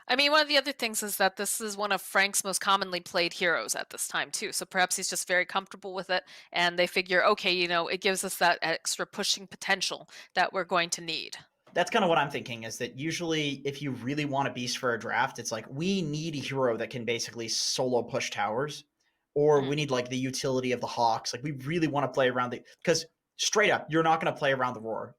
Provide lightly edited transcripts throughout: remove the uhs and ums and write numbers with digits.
I mean, one of the other things is that this is one of Frank's most commonly played heroes at this time too. So perhaps he's just very comfortable with it, and they figure, okay, it gives us that extra pushing potential that we're going to need. That's kind of what I'm thinking, is that usually if you really want a beast for a draft, it's like we need a hero that can basically solo push towers, or we Mhm. need like the utility of the Hawks. Like we really want to play around because straight up, you're not going to play around the Roar.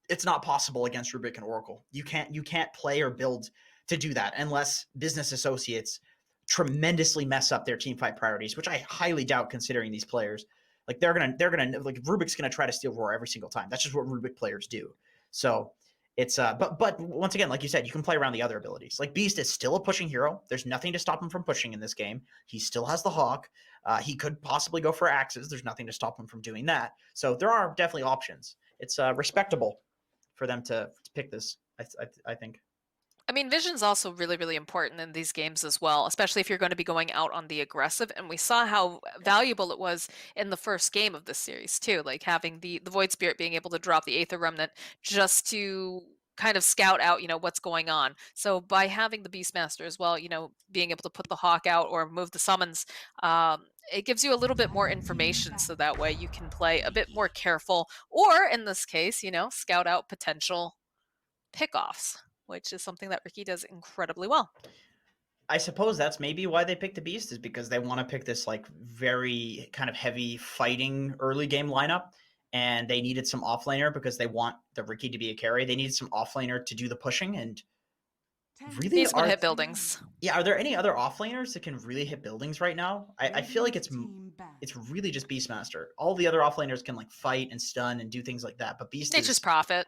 It's not possible against Rubik and Oracle. You can't play or build to do that unless business associates tremendously mess up their team fight priorities, which I highly doubt considering these players. Like they're gonna like Rubik's gonna try to steal Roar every single time. That's just what Rubik players do. So it's but once again, like you said, you can play around the other abilities. Like Beast is still a pushing hero. There's nothing to stop him from pushing in this game. He still has the Hawk. He could possibly go for axes. There's nothing to stop him from doing that. So there are definitely options. It's respectable for them to pick this. I think. I mean, vision's also really, really important in these games as well, especially if you're going to be going out on the aggressive. And we saw how valuable it was in the first game of this series too, like having the Void Spirit being able to drop the Aether Remnant just to kind of scout out, what's going on. So by having the Beastmaster as well, being able to put the Hawk out or move the summons, it gives you a little bit more information so that way you can play a bit more careful, or in this case, scout out potential pickoffs, which is something that Ricky does incredibly well. I suppose that's maybe why they picked the Beast, is because they want to pick this like very kind of heavy fighting early game lineup, and they needed some offlaner because they want the Ricky to be a carry. They needed some offlaner to do the pushing, and really He's going to are hit buildings. yeah, are there any other offlaners that can really hit buildings right now? I feel like it's really just Beastmaster. All the other offlaners can like fight and stun and do things like that, but Beast Nature's is Prophet.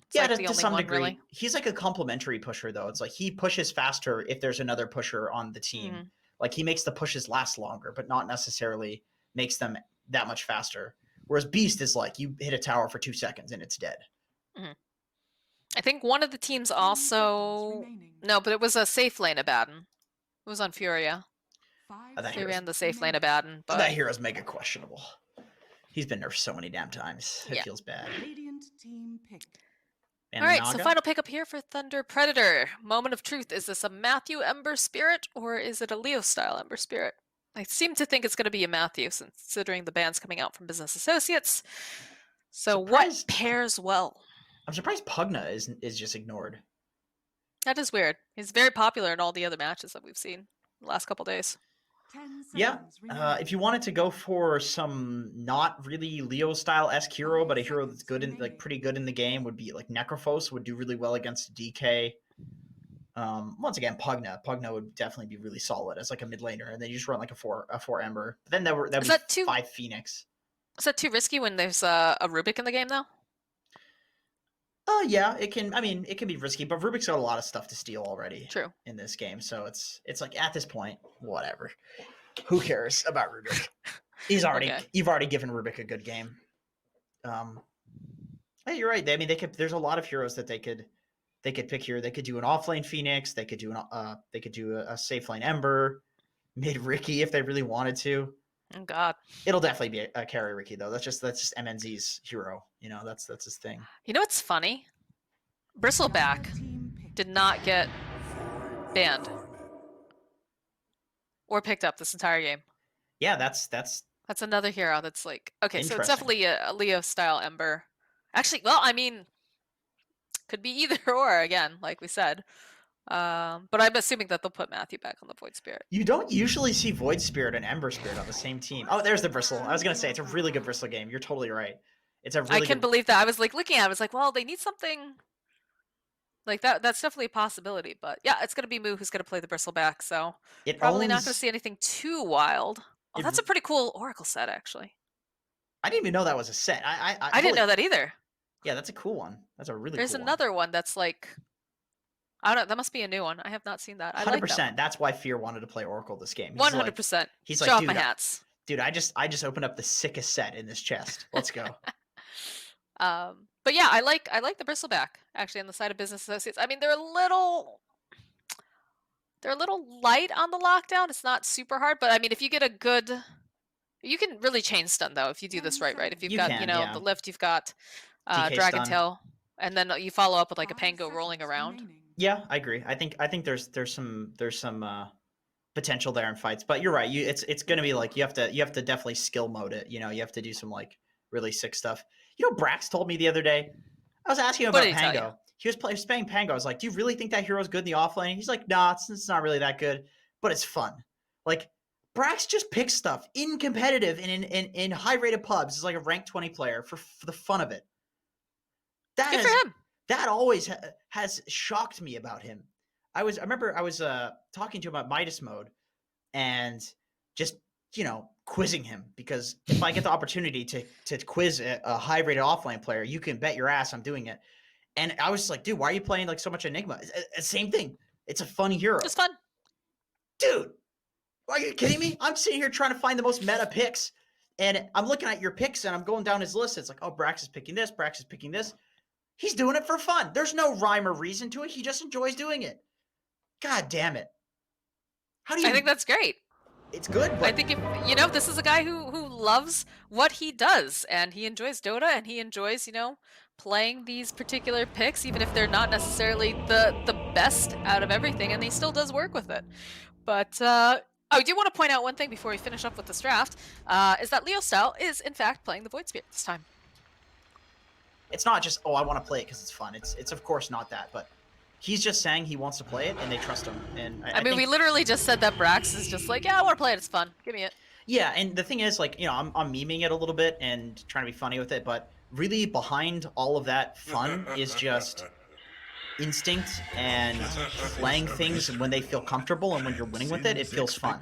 It's yeah, like the to only some one, really. degree. He's like a complementary pusher, though. It's like he pushes faster if there's another pusher on the team. Mm-hmm. Like he makes the pushes last longer, but not necessarily makes them that much faster. Whereas Beast is like you hit a tower for 2 seconds and it's dead. Mm-hmm. I think one of the teams also. No, but it was a safe lane Abaddon. It was on Furia. That They hero's ran the safe lane Abaddon, that but hero's mega questionable. He's been nerfed so many damn times. It yeah. feels bad. All And the right, so Naga? final pickup here for Thunder Predator. Moment of truth. Is this a Matthew Ember Spirit or is it a Leo style Ember Spirit? I seem to think it's going to be a Matthew, considering the band's coming out from Business Associates. So what Surprised. pairs well? I'm surprised Pugna is just ignored. That is weird. He's very popular in all the other matches that we've seen the last couple days. Yeah, if you wanted to go for some not really Leo style esque hero, but a hero that's good in like pretty good in the game, would be like Necrophos would do really well against DK. Once again, Pugna would definitely be really solid as like a mid laner, and then you just run like a four Ember. But then that'd Is be that too? five Phoenix. Is that too risky when there's a Rubik in the game, though? Yeah, it can. I mean, it can be risky, but Rubik's got a lot of stuff to steal already True. in this game, so it's like at this point, whatever. Who cares about Rubik? Okay. You've already given Rubik a good game. Um, hey, you're right. I mean, they could. There's a lot of heroes that they could pick here. They could do an offlane Phoenix. They could do a safe lane Ember. Mid Ricky if they really wanted to. Oh God. It'll definitely be a carry Ricky though. That's just MNZ's hero. That's his thing. You know what's funny? Bristleback did not get banned or picked up this entire game. Yeah, that's That's another hero that's like, okay, so it's interesting. definitely a Leo style Ember. Actually, well, I mean, could be either or again, like we said. But I'm assuming that they'll put Matthew back on the Void Spirit. You don't usually see Void Spirit and Ember Spirit on the same team. Oh, there's the Bristle. I was gonna say it's a really good Bristle game. You're totally right. It's a I really can good. believe that. I was like looking at it, I was like, well, they need something like that. That's definitely a possibility. But yeah, it's going to be Moo who's going to play the Bristleback. So It probably not going to owns see anything too wild. Oh, it. that's a pretty cool Oracle set, actually. I didn't even know that was a set. I didn't Holy know that either. yeah, that's a cool one. That's a really There's cool one. another one that's like, I don't know, that must be a new one. I have not seen that. I Hundred like that percent. one. That's why Fear wanted to play Oracle this game. 100%. He's Show like, off my hats. dude, I just opened up the sickest set in this chest. Let's go. But yeah, I like the Bristleback actually on the side of Business Associates. I mean, they're a little light on the lockdown. It's not super hard, but I mean, if you get a good, you can really chain stun though if you do this right, right? If you've You got, can, the yeah. lift, you've got DK Dragon stun. Tail, and then you follow up with like a Pango rolling around. Yeah, I agree. I think there's some potential there in fights, but you're right. It's gonna be like you have to definitely skill mode it. You know, you have to do some like really sick stuff. You know, Brax told me the other day. I was asking him What did about he tell you? Pango. He was playing Pango. I was like, "Do you really think that hero's good in the offlane?" He's like, "Nah, it's not really that good, but it's fun." Like Brax just picks stuff in competitive and in high rated pubs. He's like a rank 20 player for the fun of it. That Good for has him. that always has shocked me about him. I remember I was talking to him about Midas mode and just quizzing him, because if I get the opportunity to quiz a high rated offline player, you can bet your ass I'm doing it. And I was like, dude, why are you playing like so much Enigma? Same thing. It's a fun hero, Just fun. dude. Are you kidding me? I'm sitting here trying to find the most meta picks, and I'm looking at your picks and I'm going down his list. It's like, oh, Brax is picking this. Brax is picking this. He's doing it for fun. There's no rhyme or reason to it. He just enjoys doing it. God damn it. How do I you? think that's great. It's good, I but think if this is a guy who loves what he does, and he enjoys Dota, and he enjoys playing these particular picks, even if they're not necessarily the best out of everything, and he still does work with it. But I do want to point out one thing before we finish up with this draft, is that Leo Style is in fact playing the Void Spirit this time. it's not just, oh, I want to play it because it's fun. It's of course not that, but he's just saying he wants to play it, and they trust him. And I mean, think, we literally just said that Brax is just like, yeah, I want to play it. It's fun. Give me it. yeah. And the thing is, like, I'm memeing it a little bit and trying to be funny with it, but really behind all of that fun is just instinct and playing things when they feel comfortable, and when you're winning with it, it feels fun.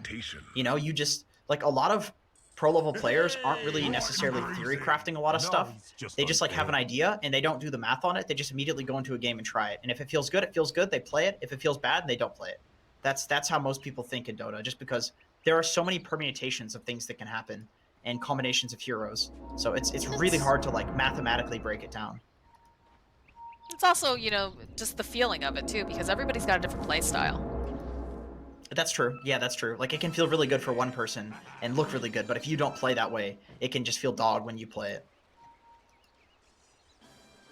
You just like a lot of pro level players aren't really necessarily theory crafting a lot of stuff. They just like have an idea and they don't do the math on it. They just immediately go into a game and try it. And if it feels good, it feels good. They play it. If it feels bad, they don't play it. That's how most people think in Dota, just because there are so many permutations of things that can happen and combinations of heroes. So it's really hard to like mathematically break it down. It's also, just the feeling of it too, because everybody's got a different play style. That's true. Yeah, that's true. Like, it can feel really good for one person and look really good, but if you don't play that way, it can just feel dog when you play it.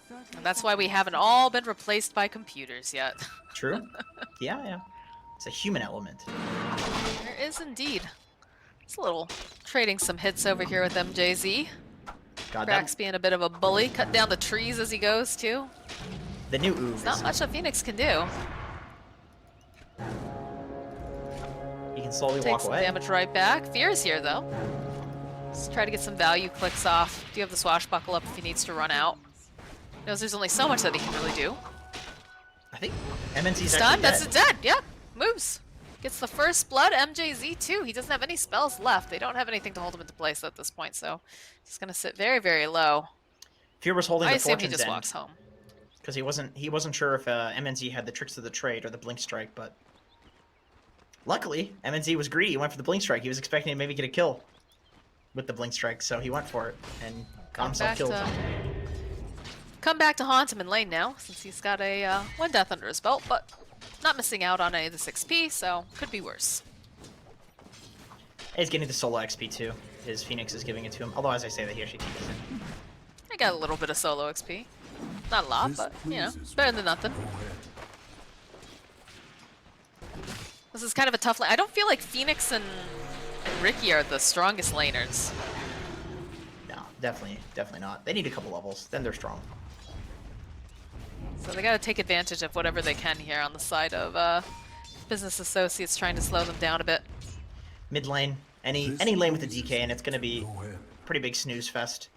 And that's why we haven't all been replaced by computers yet. True. Yeah. It's a human element. There is indeed. It's a little trading some hits over here with MJZ. God, Brax being a bit of a bully, cut down the trees as he goes too. the new Oog There's not is, much that Phoenix can do. he can slowly Take walk some away. damage right back. Fear's here though. Let's try to get some value clicks off. Do you have the swashbuckle up if he needs to run out? Knows there's only so much that he can really do. I think MNC's Stunned, actually that's dead. it, dead. Yep, moves. Gets the first blood. MJZ too. He doesn't have any spells left. They don't have anything to hold him into place at this point, so he's gonna sit very, very low. Fear was holding I the assume he Fortune's just End walks home. because he wasn't sure if MNZ had the tricks of the trade or the blink strike, but luckily MNZ was greedy. He went for the blink strike. He was expecting to maybe get a kill with the blink strike, so he went for it and got himself killed. Come back to haunt him in lane now, since he's got a 1 death under his belt, but not missing out on any of this XP, so could be worse. He's getting the solo XP too. His Phoenix is giving it to him. Although, as I say that, he actually keeps it. I got a little bit of solo XP. Not a lot, but, better than nothing. This is kind of a tough lane. I don't feel like Phoenix and Ricky are the strongest laners. No, definitely not. They need a couple levels, then they're strong. So they gotta take advantage of whatever they can here on the side of business associates trying to slow them down a bit. Mid lane, any lane with a DK, and it's gonna be pretty big snooze fest.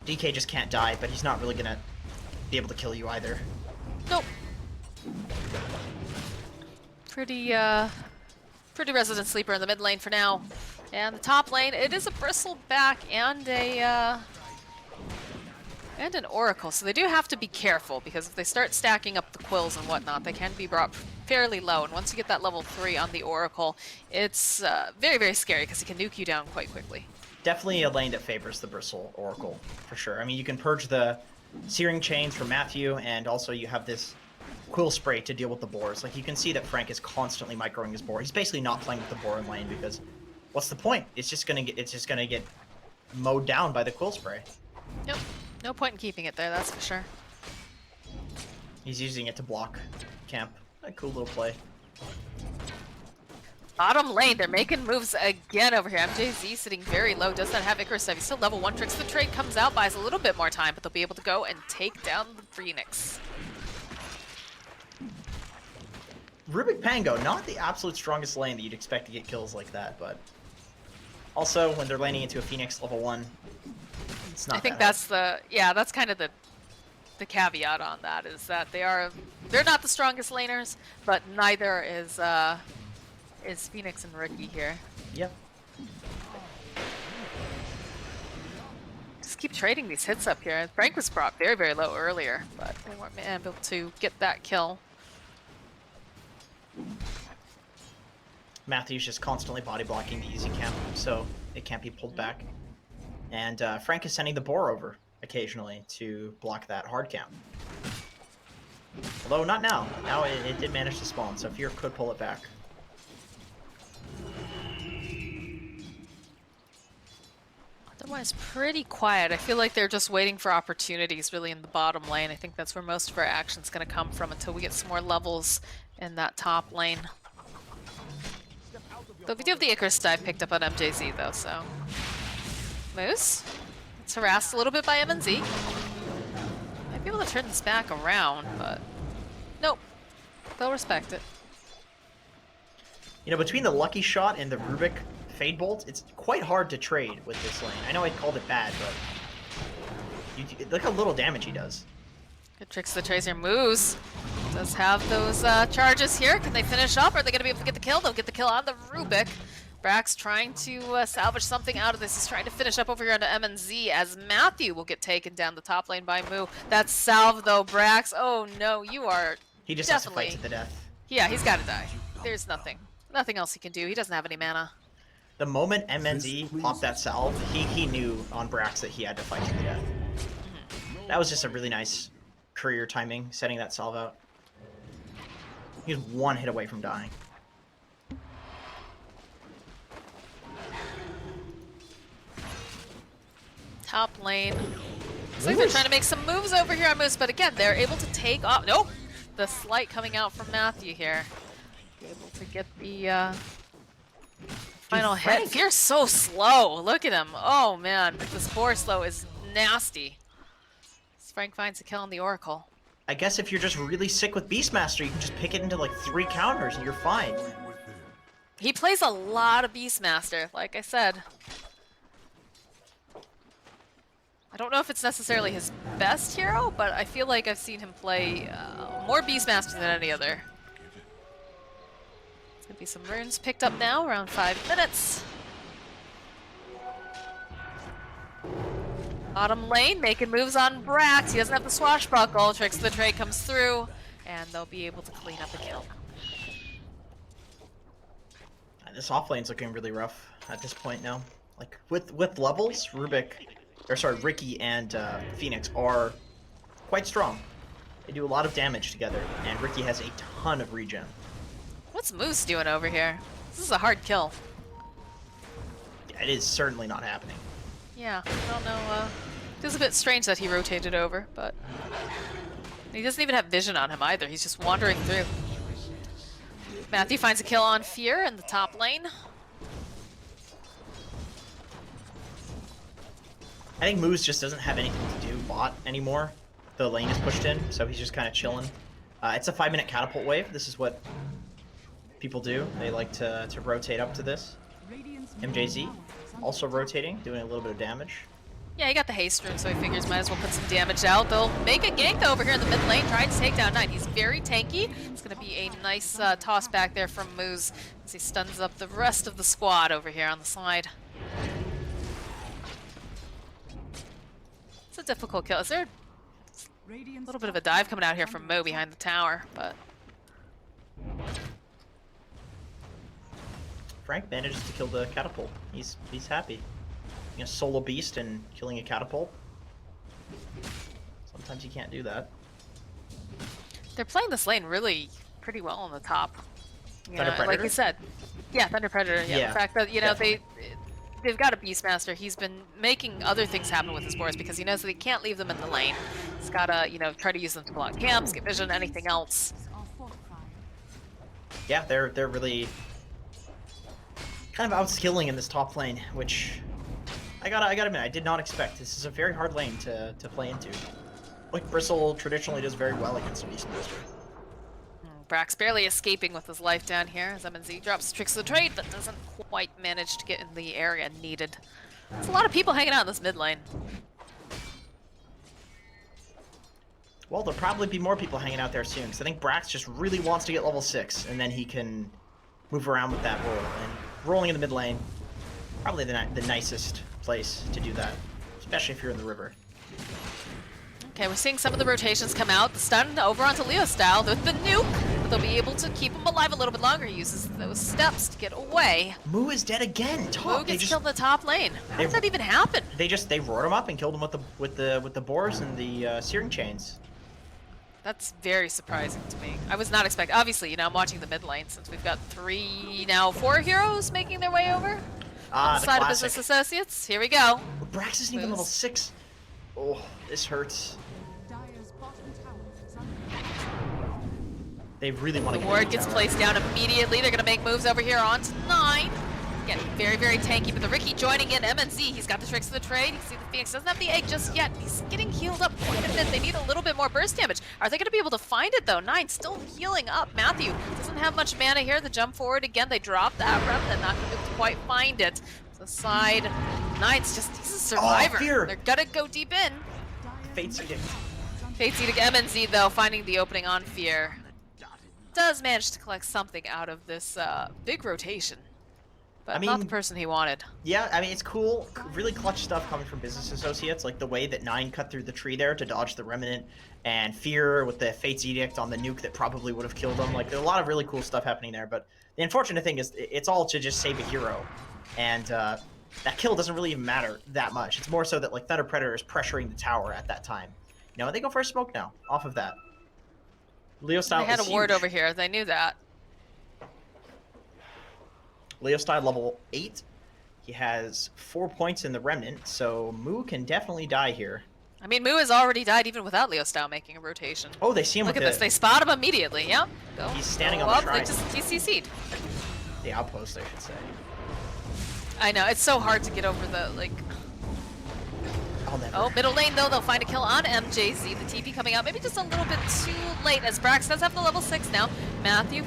DK just can't die, but he's not really gonna be able to kill you either. Nope. Pretty resident sleeper in the mid lane for now. And the top lane, it is a bristleback and an oracle, so they do have to be careful, because if they start stacking up the quills and whatnot, they can be brought fairly low, and once you get that level 3 on the oracle, it's very, very scary, because it can nuke you down quite quickly. Definitely a lane that favors the bristle oracle, for sure. I mean, you can purge the searing chains from Matthew, and also you have this quill spray to deal with the boars. Like, you can see that Frank is constantly microing his boar. He's basically not playing with the boar in lane, because what's the point? It's just gonna get mowed down by the quill spray. Nope. No point in keeping it there, that's for sure. He's using it to block camp. A cool little play. Bottom lane, they're making moves again over here. MJZ sitting very low, does not have Icarus dive. He's still level 1. Tricks the trade, comes out, buys a little bit more time, but they'll be able to go and take down the Phoenix. Rubik Pango, not the absolute strongest lane that you'd expect to get kills like that, but also when they're laning into a Phoenix level 1, it's not. I think that's that's kind of the caveat on that, is that they're not the strongest laners, but neither is Phoenix and Rookie here. Yep. Just keep trading these hits up here. Frank was brought very, very low earlier, but they weren't able to get that kill. Matthew's just constantly body blocking the easy camp, so it can't be pulled back. And Frank is sending the boar over occasionally to block that hard camp. Although not now. Now it did manage to spawn, so Fear could pull it back. Otherwise, pretty quiet. I feel like they're just waiting for opportunities really in the bottom lane. I think that's where most of our action's going to come from until we get some more levels in that top lane. But we do have the Icarus dive picked up on MJZ though, so. Moose. It's harassed a little bit by MNZ. Might be able to turn this back around, but nope. They'll respect it. You know, between the Lucky Shot and the Rubik Fade Bolt, it's quite hard to trade with this lane. I know I called it bad, but look how little damage he does. Good tricks the Tracer. Moose does have those charges here. Can they finish up? Are they going to be able to get the kill? They'll get the kill on the Rubik. Brax trying to salvage something out of this. He's trying to finish up over here onto MNZ as Matthew will get taken down the top lane by Moo. That's salve though, Brax. Oh no, you are He just definitely... has to fight to the death. Yeah, he's got to die. There's nothing else he can do. He doesn't have any mana. The moment MNZ popped that salve, he knew on Brax that he had to fight to the death. That was just a really nice career timing, setting that salve out. He was one hit away from dying. Top lane. Looks like they're trying to make some moves over here on Moose, but again, they're able to take off. Nope! The slight coming out from Matthew here. Able to get the final hit. Fear's so slow. Look at him. Oh man, this boar slow is nasty. Frank finds a kill on the Oracle. I guess if you're just really sick with Beastmaster, you can just pick it into like 3 counters and you're fine. He plays a lot of Beastmaster, like I said. I don't know if it's necessarily his best hero, but I feel like I've seen him play more Beastmaster than any other. There's gonna be some runes picked up now, around 5 minutes. Bottom lane, making moves on Brax. He doesn't have the swashbuckle. Tricks the trade comes through, and they'll be able to clean up a kill. This off lane's looking really rough at this point now. Like with levels, Ricky and Phoenix are quite strong. They do a lot of damage together, and Ricky has a ton of regen. What's Moose doing over here? This is a hard kill. Yeah, it is certainly not happening. Yeah, I don't know. It was a bit strange that he rotated over, but he doesn't even have vision on him either. He's just wandering through. Matthew finds a kill on Fear in the top lane. I think Moose just doesn't have anything to do bot anymore. The lane is pushed in, so he's just kind of chilling. It's a 5-minute catapult wave. This is what people do. They like to rotate up to this. MJZ also rotating, doing a little bit of damage. Yeah, he got the haste rune, so he figures might as well put some damage out. They'll make a gank over here in the mid lane, trying to take down 9. He's very tanky. It's going to be a nice toss back there from Moose as he stuns up the rest of the squad over here on the side. It's a difficult kill. Is there a little bit of a dive coming out here from Mo behind the tower, but... Frank manages to kill the catapult. He's happy. You know, solo beast and killing a catapult. Sometimes you can't do that. They're playing this lane really pretty well on the top. You know, Thunder like you said. Yeah, Thunder Predator. Yeah, the fact that, you know, they've got a Beastmaster. He's been making other things happen with his boars because he knows that he can't leave them in the lane. He's got to, you know, try to use them to block camps, get vision, anything else. Yeah, they're really kind of outskilling in this top lane, which I gotta admit, I did not expect. This is a very hard lane to play into. Like, Bristle traditionally does very well against Beastmaster. Brax barely escaping with his life down here as MNZ drops tricks of the trade, but doesn't quite manage to get in the area needed. There's a lot of people hanging out in this mid lane. Well, there'll probably be more people hanging out there soon, because I think Brax just really wants to get level 6, and then he can move around with that roll. And rolling in the mid lane, probably the nicest place to do that, especially if you're in the river. Okay, we're seeing some of the rotations come out. The stun over onto Leo style with the nuke, but they'll be able to keep him alive a little bit longer. He uses those steps to get away. Moo is dead again. Top. Moo gets killed in the top lane. How did that even happen? They roared him up and killed him with the boars and the searing chains. That's very surprising to me. I was not expecting. Obviously, you know, I'm watching the mid lane since we've got 4 heroes making their way over. On the side of Business Associates. Here we go. Brax isn't even level 6. Oh, this hurts. They really want to get the ward gets placed down immediately. They're going to make moves over here onto 9. Getting very, very tanky, but the Ricky joining in. MNZ, he's got the tricks of the trade. You can see the Phoenix doesn't have the egg just yet. He's getting healed up quite a bit. They need a little bit more burst damage. Are they going to be able to find it, though? 9 still healing up. Matthew doesn't have much mana here. The jump forward again. They drop that rep. They're not going to quite find it. So side 9's just, he's a survivor. Fear. They're going to go deep in. Fate's Edict. Fate's Edict. MNZ, though, finding the opening on Fear. Does manage to collect something out of this big rotation. But not the person he wanted. Yeah, I mean, it's cool. Really clutch stuff coming from Business Associates, like the way that 9 cut through the tree there to dodge the Remnant, and Fear with the Fate's Edict on the nuke that probably would have killed him. Like, there's a lot of really cool stuff happening there, but the unfortunate thing is it's all to just save a hero. And that kill doesn't really even matter that much. It's more so that, like, Thunder Predator is pressuring the tower at that time. You know, they go for a smoke now, off of that. Leo style They had a ward huge. over here. They knew that. Leo style level 8. He has 4 points in the Remnant, so Moo can definitely die here. I mean, Moo has already died even without Leo style making a rotation. Oh, they see him. Look at this. They spot him immediately. Yep. Go. He's standing go on the up. shrine. They just TCC'd. The outpost, I should say. I know. It's so hard to get over the, like... I'll never. Oh, middle lane, though. They'll find a kill on MJZ. The TP coming out maybe just a little bit too late, as Brax does have the level 6 now. Matthew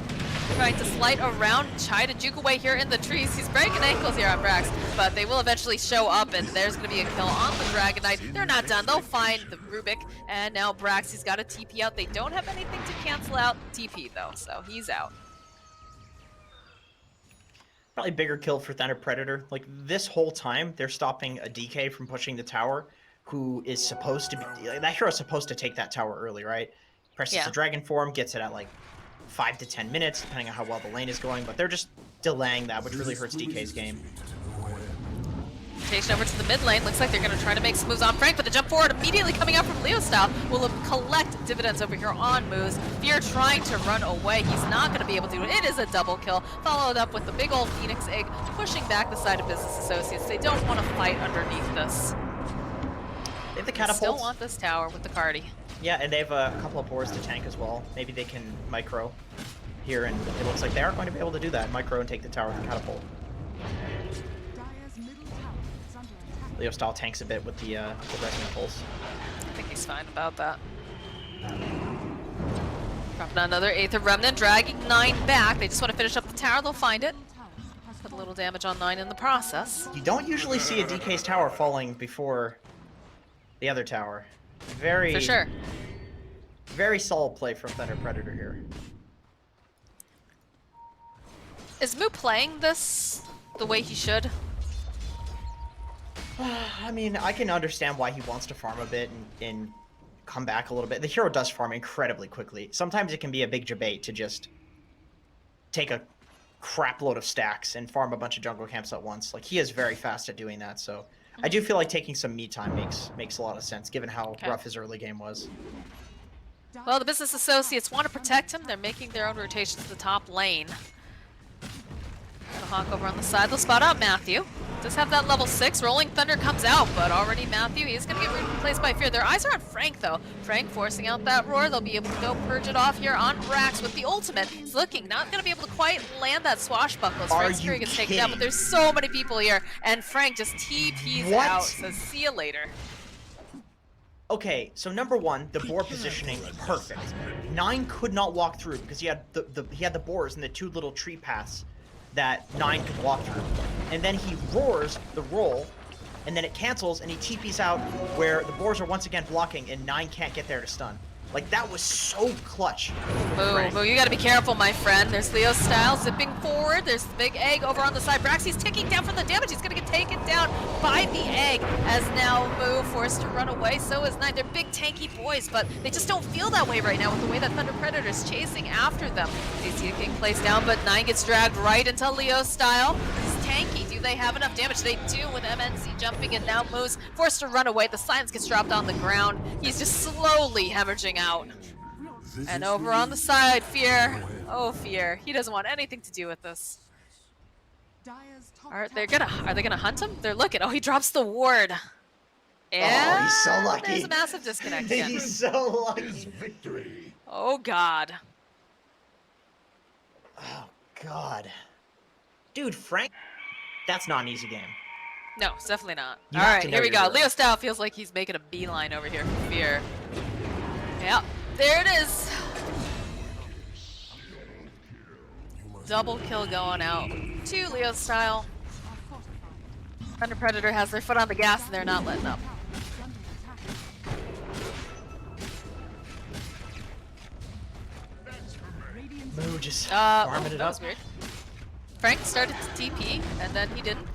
trying to slide around, try to juke away here in the trees. He's breaking ankles here on Brax, but they will eventually show up, and there's going to be a kill on the Dragon Knight. They're not done. They'll find the Rubik, and now Brax, he's got a TP out. They don't have anything to cancel out TP, though, so he's out. Probably bigger kill for Thunder Predator. Like, this whole time, they're stopping a DK from pushing the tower, who is supposed to be... That hero's supposed to take that tower early, right? Presses the Dragon form, gets it at, like, 5 to 10 minutes, depending on how well the lane is going, but they're just delaying that, which really hurts DK's game. Rotation over to the mid lane. Looks like they're going to try to make some moves on Frank, but the jump forward immediately coming out from Leo style will collect dividends over here on Moose. Fear trying to run away. He's not going to be able to do it. It is a double kill, followed up with the big old Phoenix egg, pushing back the side of Business Associates. They don't want to fight underneath this. They have the catapult. Still want this tower with the Cardi. Yeah, and they have a couple of boards to tank as well. Maybe they can micro here, and it looks like they are going to be able to do that. Micro and take the tower with the catapult. Leo style tanks a bit with the resonant pulse. I think he's fine about that. Dropping another Aether Remnant, dragging 9 back. They just want to finish up the tower. They'll find it. Put a little damage on 9 in the process. You don't usually see a DK's tower falling before the other tower. Very... For sure. Very solid play from Thunder Predator here. Is Moo playing this the way he should? I mean, I can understand why he wants to farm a bit and come back a little bit. The hero does farm incredibly quickly. Sometimes it can be a big debate to just take a crap load of stacks and farm a bunch of jungle camps at once. Like, he is very fast at doing that, so I do feel like taking some me time makes a lot of sense, given how rough his early game was. Well, the Business Associates want to protect him. They're making their own rotations to the top lane. The Hawk over on the side. They'll spot out Matthew. Does have that level 6. Rolling Thunder comes out, but already Matthew, he's going to get replaced by Fear. Their eyes are on Frank, though. Frank forcing out that roar. They'll be able to go purge it off here on Brax with the ultimate. He's looking, not going to be able to quite land that swashbuckle as Frank's Fury gets taken down, but there's so many people here, and Frank just TP's out, says see you later. Okay, so number one, the boar positioning, perfect. 9 could not walk through because he had the boars and the 2 little tree paths that 9 could walk through. And then he roars the roll, and then it cancels, and he TP's out where the boars are once again blocking, and 9 can't get there to stun. Like, that was so clutch. Moo, you gotta be careful, my friend. There's Leo Style zipping forward. There's the big egg over on the side. Brax, he's ticking down from the damage. He's gonna get taken down by the egg as now Moo forced to run away. So is 9. They're big tanky boys, but they just don't feel that way right now with the way that Thunder Predator's chasing after them. They see it getting placed down, but 9 gets dragged right into Leo Style. He's tanky. Do they have enough damage? They do with MNC jumping in. Now Moo's forced to run away. The silence gets dropped on the ground. He's just slowly hemorrhaging out. And over on the side, Fear. Oh, Fear. He doesn't want anything to do with this. Are they gonna hunt him? They're looking. Oh, he drops the ward. And oh, he's so lucky. There's a massive disconnect again. He's so lucky. Oh, God. Oh, God. Dude, Frank, that's not an easy game. No, it's definitely not. You All have right, to know here we your go. hero. Leo Style feels like he's making a beeline over here for Fear. Yep, there it is. Double kill going out to Leo Style. Thunder Predator has their foot on the gas and they're not letting up. Moo just farming it that up. was weird. Frank started to TP and then he didn't.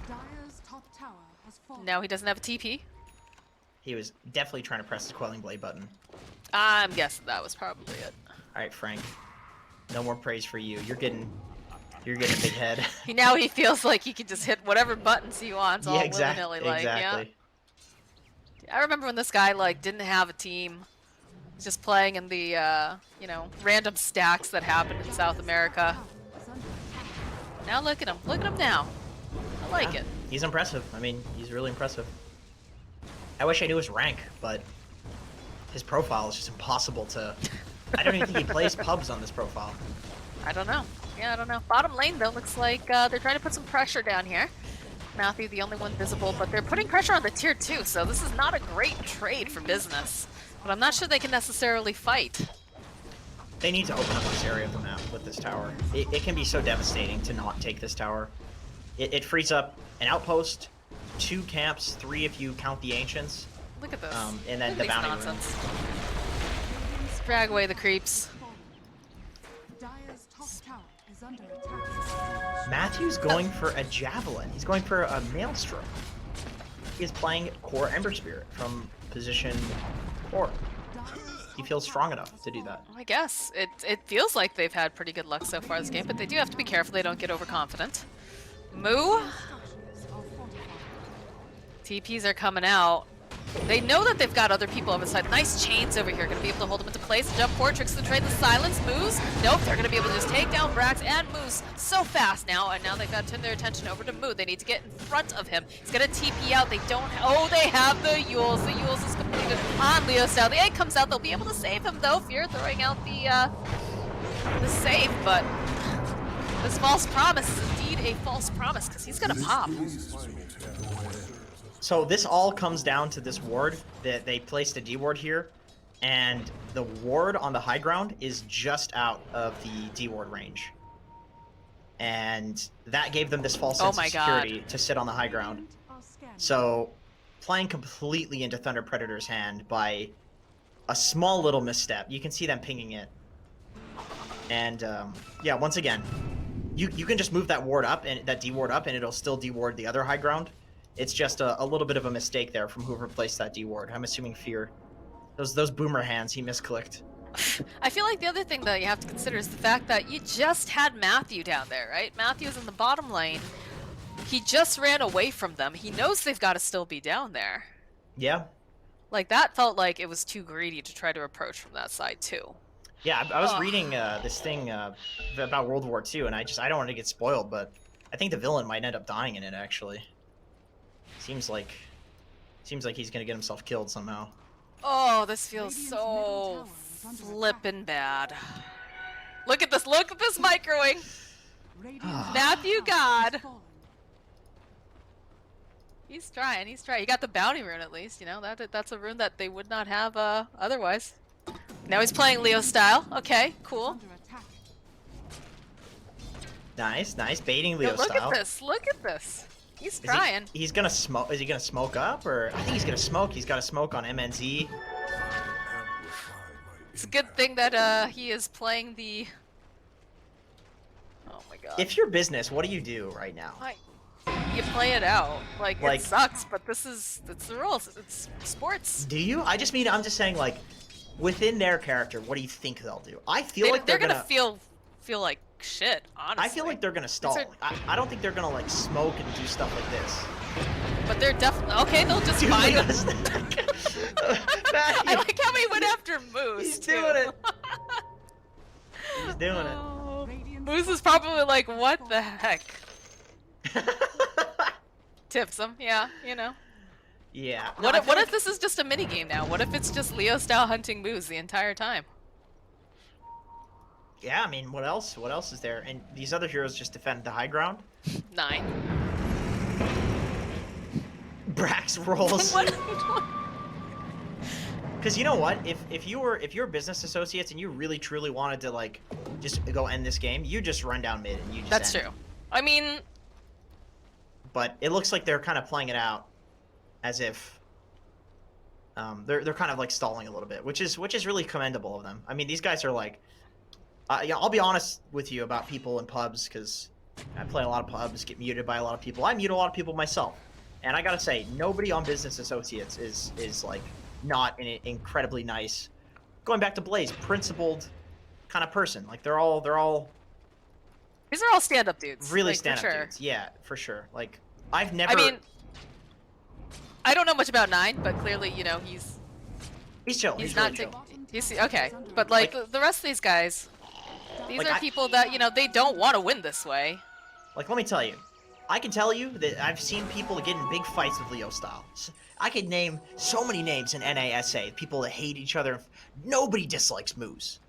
Now he doesn't have a TP. He was definitely trying to press the Quelling Blade button. I'm guessing that was probably it. All right, Frank. No more praise for you. You're getting a big head. Now he feels like he can just hit whatever buttons he wants all willy-nilly. Exactly. Yeah. I remember when this guy like didn't have a team, just playing in the you know, random stacks that happened in South America. Now look at him. Look at him now. I like it. He's impressive. I mean, he's really impressive. I wish I knew his rank, but his profile is just impossible to... I don't even think he plays pubs on this profile. I don't know. Yeah, I don't know. Bottom lane, though, looks like they're trying to put some pressure down here. Matthew, the only one visible, but they're putting pressure on the tier 2, so this is not a great trade for business. But I'm not sure they can necessarily fight. They need to open up this area of the map with this tower. It can be so devastating to not take this tower. It frees up an outpost, 2 camps, 3 if you count the ancients. Look at this. And then the bounty room. Let's drag away the creeps. Matthew's going for a javelin. He's going for a maelstrom. He is playing core Ember Spirit from position 4. He feels strong enough to do that. I guess. It feels like they've had pretty good luck so far this game, but they do have to be careful they don't get overconfident. Moo. TPs are coming out. They know that they've got other people over the side. Nice chains over here. Going to be able to hold them into place. Jump forward, tricks to trade the silence. Moves. Nope, they're going to be able to just take down Brax and Moose so fast now. And now they've got to turn their attention over to Moo. They need to get in front of him. He's going to TP out. They don't... Oh, they have the Yules. The Yules is completed on Leo Style. The egg comes out. They'll be able to save him, though. Fear throwing out the save, but this false promise is indeed a false promise because he's going to pop. So this all comes down to this ward that they placed a D ward here, and the ward on the high ground is just out of the D ward range. And that gave them this false sense of security to sit on the high ground. So playing completely into Thunder Predator's hand by a small little misstep. You can see them pinging it. And yeah, once again, you can just move that ward up, and that D ward up, and it'll still D ward the other high ground. It's just a little bit of a mistake there from whoever placed that D ward. I'm assuming Fear. Those boomer hands he misclicked. I feel like the other thing that you have to consider is the fact that you just had Matthew down there, right? Matthew's in the bottom lane. He just ran away from them. He knows they've got to still be down there. Yeah. Like, that felt like it was too greedy to try to approach from that side, too. Yeah, I was reading this thing about World War II, and I don't want to get spoiled, but I think the villain might end up dying in it, actually. Seems like he's gonna get himself killed somehow. Oh, this feels so flippin' bad. Look at this microwing. Matthew God. He's trying. He got the bounty rune at least, you know. That's a rune that they would not have otherwise. Now he's playing Leo style. Okay, cool. Nice, baiting Leo style. Look at this. He's trying. He's gonna smoke. Is he gonna smoke up, or I think he's gonna smoke. He's got to smoke on MNZ. It's a good thing that he is playing the. Oh my god. If you're business, what do you do right now? You play it out. Like it sucks, but it's the rules. It's sports. Do you? I'm just saying, like, within their character, what do you think they'll do? I feel like they're gonna feel like shit, honestly. I feel like they're gonna stall. I don't think they're gonna like smoke and do stuff like this. But they're definitely okay. They'll just find him. I like how he went after Moose. He's doing it. He's doing it. Moose is probably like, what the heck? Tips him, yeah, you know. Yeah. What if this is just a mini game now? What if it's just Leo style hunting Moose the entire time? Yeah, I mean, what else? What else is there? And these other heroes just defend the high ground. 9. Brax rolls. Because you know what? If you're business associates and you really truly wanted to like just go end this game, you just run down mid and you just. That's end. true. I mean. But it looks like they're kind of playing it out, as if. They're kind of like stalling a little bit, which is really commendable of them. I mean, these guys are like. Yeah, I'll be honest with you about people in pubs, because I play a lot of pubs, get muted by a lot of people. I mute a lot of people myself, and I gotta say, nobody on Business Associates is like not an incredibly nice. Going back to Blaze, principled kind of person. Like they're all. These are all stand-up dudes. Really like, stand-up dudes. Yeah, for sure. Like I've never. I mean, I don't know much about 9, but clearly, you know, he's chill. He's not really chill. He's okay, but like the rest of these guys. These like are people that, you know, they don't want to win this way. Like, let me tell you. I can tell you that I've seen people get in big fights with Leo style. I could name so many names in NASA. People that hate each other. Nobody dislikes Moose.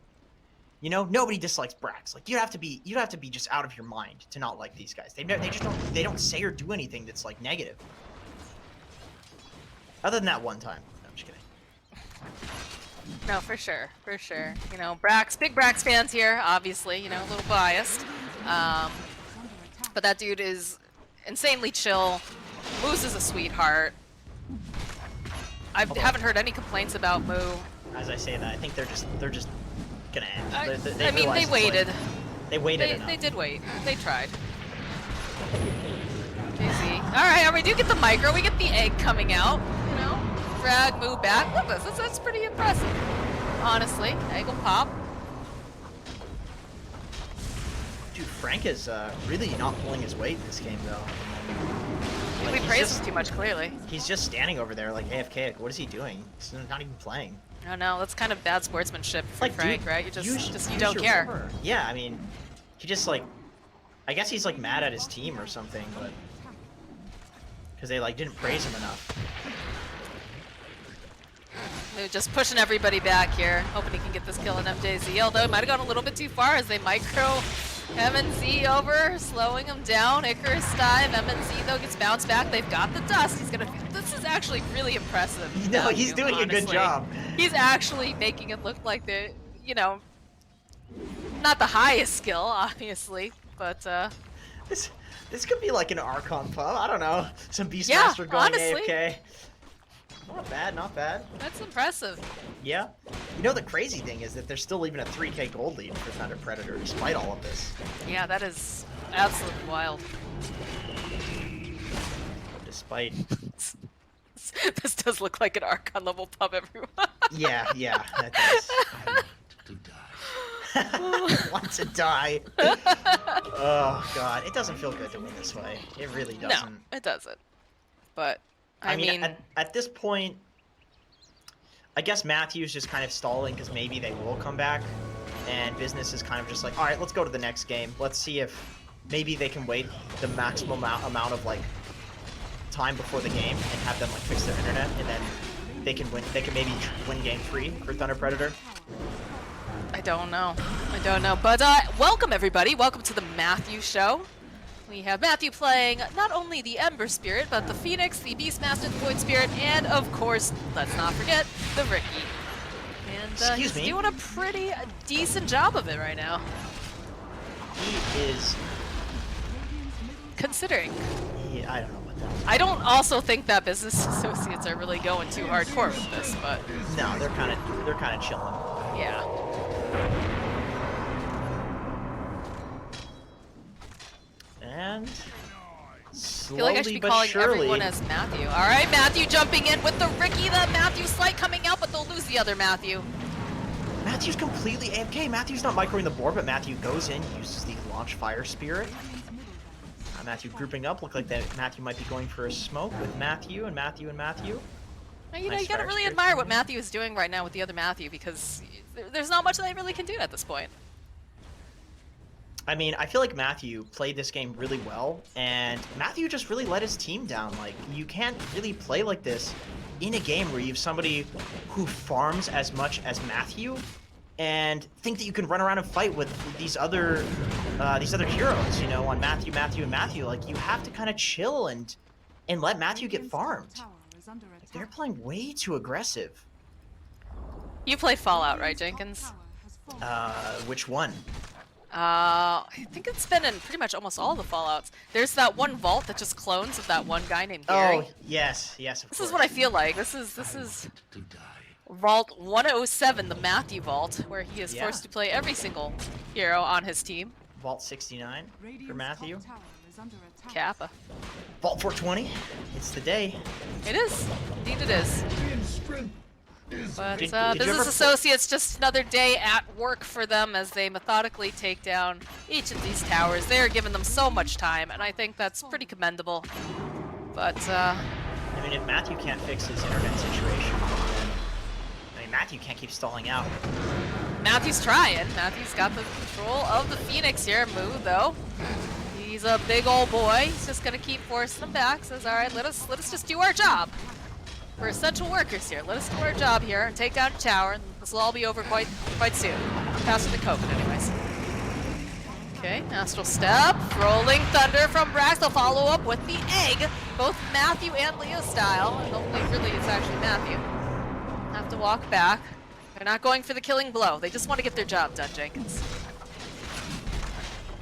You know, nobody dislikes Brax. Like, you'd have to be just out of your mind to not like these guys. They don't say or do anything that's like negative. Other than that one time. No, I'm just kidding. No, for sure. You know, big Brax fans here, obviously, you know, a little biased. But that dude is insanely chill. Moose is a sweetheart. I haven't heard any complaints about Moo. As I say that, I think they're just gonna end. I mean, they waited. They waited. They did wait. They tried. JZ. Alright, we do get the micro. We get the egg coming out, you know. Frag, Moo back. Look at this. That's pretty impressive. Honestly, egg will pop. Dude, Frank is really not pulling his weight in this game, though. Like, we praise him too much, clearly. He's just standing over there like AFK. Like, what is he doing? He's not even playing. Oh no, that's kind of bad sportsmanship for like, Frank, dude, right? You don't care. Roar. Yeah, I mean, he just like, I guess he's like mad at his team or something, but because they like didn't praise him enough. They're just pushing everybody back here, hoping he can get this kill on MJZ, although it might have gone a little bit too far as they micro MNZ over, slowing him down. Icarus dive. MNZ though gets bounced back. They've got the dust. This is actually really impressive. No, he's doing a good job. He's actually making it look like they're, you know, not the highest skill, obviously, but this could be like an Archon pub. I don't know. Some Beastmaster going honestly. AFK. Not bad, not bad. That's impressive. Yeah. You know, the crazy thing is that there's still even a 3k gold lead for Thunder Predator despite all of this. Yeah, that is absolutely wild. Despite... This does look like an Archon level pub, everyone. Yeah, that does. I want to die. Oh, God. It doesn't feel good to win this way. It really doesn't. No, it doesn't. But... I mean, at this point, I guess Matthew's just kind of stalling because maybe they will come back, and Business is kind of just like, all right, let's go to the next game. Let's see if maybe they can wait the maximum amount of like time before the game and have them like fix their internet, and then they can win. They can maybe win game 3 for Thunder Predator. I don't know. But welcome everybody. Welcome to the Matthew Show. We have Matthew playing not only the Ember Spirit, but the Phoenix, the Beastmaster, the Void Spirit, and of course, let's not forget, the Ricky. And he's doing a pretty decent job of it right now. He is. Considering. Yeah, I don't know what that was. I don't also think that business associates are really going too hardcore with this, but no, they're kind of chilling. Yeah. And I feel like I should be calling everyone as Matthew. All right, Matthew jumping in with the Ricky, the Matthew slight coming out, but they'll lose the other Matthew. Matthew's completely AFK. Matthew's not microing the board, but Matthew goes in, uses the launch fire spirit. Matthew grouping up. Look like that Matthew might be going for a smoke with Matthew and Matthew and Matthew. Now, you know, you gotta really admire what Matthew is doing right now with the other Matthew, because there's not much that they really can do at this point. I mean, I feel like Matthew played this game really well, and Matthew just really let his team down. Like, you can't really play like this in a game where you have somebody who farms as much as Matthew and think that you can run around and fight with these other heroes, you know, on Matthew, and Matthew. Like, you have to kind of chill and let Matthew get farmed. Like, they're playing way too aggressive. You played Fallout, right, Jenkins? Which one? I think it's been in pretty much almost all the Fallouts. There's that one vault that just clones of that one guy named Gary. Oh, yes, of course. This is what I feel like. This is Vault 107, the Matthew Vault, where he is forced to play every single hero on his team. Vault 69 for Matthew. Kappa. Vault 420. It's the day. It is. Indeed it is. But business associates, just another day at work for them as they methodically take down each of these towers. They are giving them so much time, and I think that's pretty commendable. But I mean, if Matthew can't fix his internet situation, then Matthew can't keep stalling out. Matthew's trying. Matthew's got the control of the Phoenix here. Move though. He's a big old boy. He's just gonna keep forcing them back. Says, all right, let us just do our job. We're essential workers here. Let us do our job here and take down the tower. And this will all be over quite soon. Faster than COVID, anyways. Okay, Astral Step, rolling Thunder from Brax. They'll follow up with the Egg, both Matthew and Leo style. And only really it's actually Matthew. Have to walk back. They're not going for the killing blow. They just want to get their job done, Jenkins.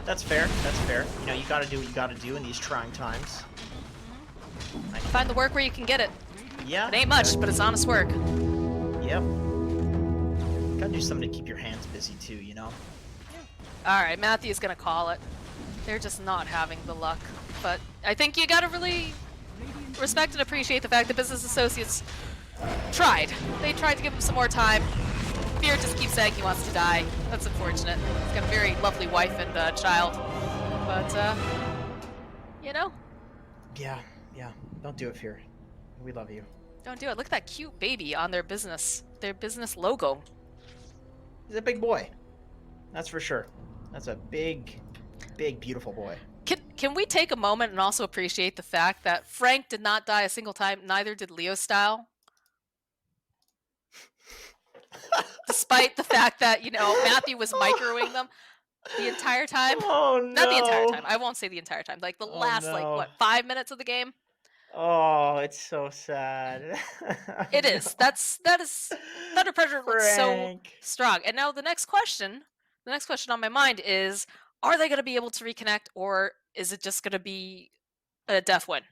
That's fair. That's fair. You know, you gotta do what you gotta do in these trying times. Find the work where you can get it. Yeah. It ain't much, but it's honest work. Yep. Gotta do something to keep your hands busy too, you know? Alright, Matthew's gonna call it. They're just not having the luck. But I think you gotta really respect and appreciate the fact that business associates tried. They tried to give him some more time. Fear just keeps saying he wants to die. That's unfortunate. He's got a very lovely wife and child. But, you know? Yeah. Don't do it, Fear. We love you. Don't do it. Look at that cute baby on their business logo. He's a big boy. That's for sure. That's a big, beautiful boy. Can we take a moment and also appreciate the fact that Frank did not die a single time, neither did Leo Style? Despite the fact that, you know, Matthew was microing them the entire time. Oh, no. Not the entire time. I won't say the entire time. Like the last, like, what, 5 minutes of the game? Oh, it's so sad. It is. That is Thunder Predator looks so strong. And now the next question on my mind is, are they going to be able to reconnect, or is it just going to be a death win?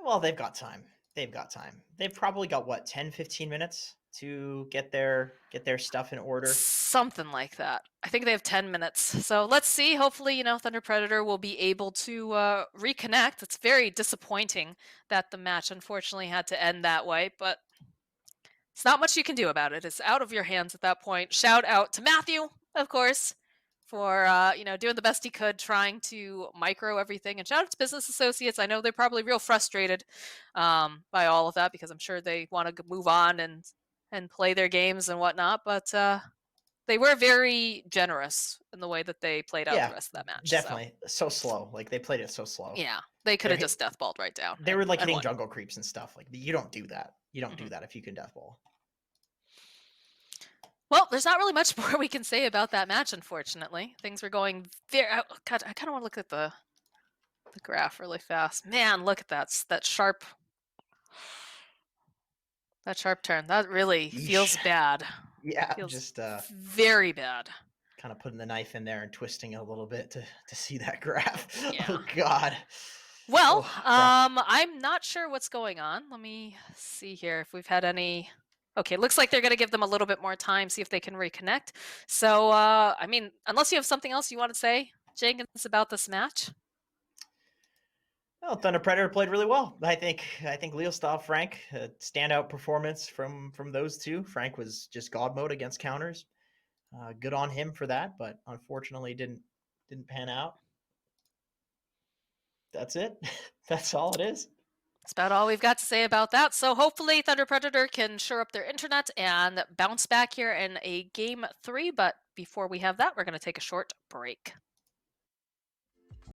Well, they've got time. They've probably got what, 10-15 minutes to get their stuff in order. Something like that. I think they have 10 minutes. So let's see. Hopefully, you know, Thunder Predator will be able to reconnect. It's very disappointing that the match unfortunately had to end that way, but it's not much you can do about it. It's out of your hands at that point. Shout out to Matthew, of course, for you know, doing the best he could, trying to micro everything. And shout out to business associates. I know they're probably real frustrated by all of that, because I'm sure they want to move on and play their games and whatnot. But They were very generous in the way that they played out the Yeah, rest of that match. So definitely. So slow. Like they played it so slow. yeah, they could They're have hit, just deathballed right down they were like and hitting won. jungle creeps and stuff. Like you don't do that. You don't do Hmm. that if you can death ball. Well, there's not really much more we can say about that match, unfortunately. Things were going very. God, I kind of want to look at the graph really fast. Man, look at that sharp turn. That really Yeesh. feels bad. Yeah, Feels just very bad. kind of putting the knife in there and twisting it a little bit to see that graph. Yeah. Oh God. Well, Oh, rough. I'm not sure what's going on. Let me see here if we've had any. Okay, looks like they're going to give them a little bit more time, see if they can reconnect. So, I mean, unless you have something else you want to say, Jenkins, about this match. Well, Thunder Predator played really well. I think Leo style Frank, standout performance from those two. Frank was just God mode against counters. Good on him for that, but unfortunately didn't pan out. That's it. That's all it is. That's about all we've got to say about that. So hopefully Thunder Predator can shore up their internet and bounce back here in a game 3. But before we have that, we're going to take a short break.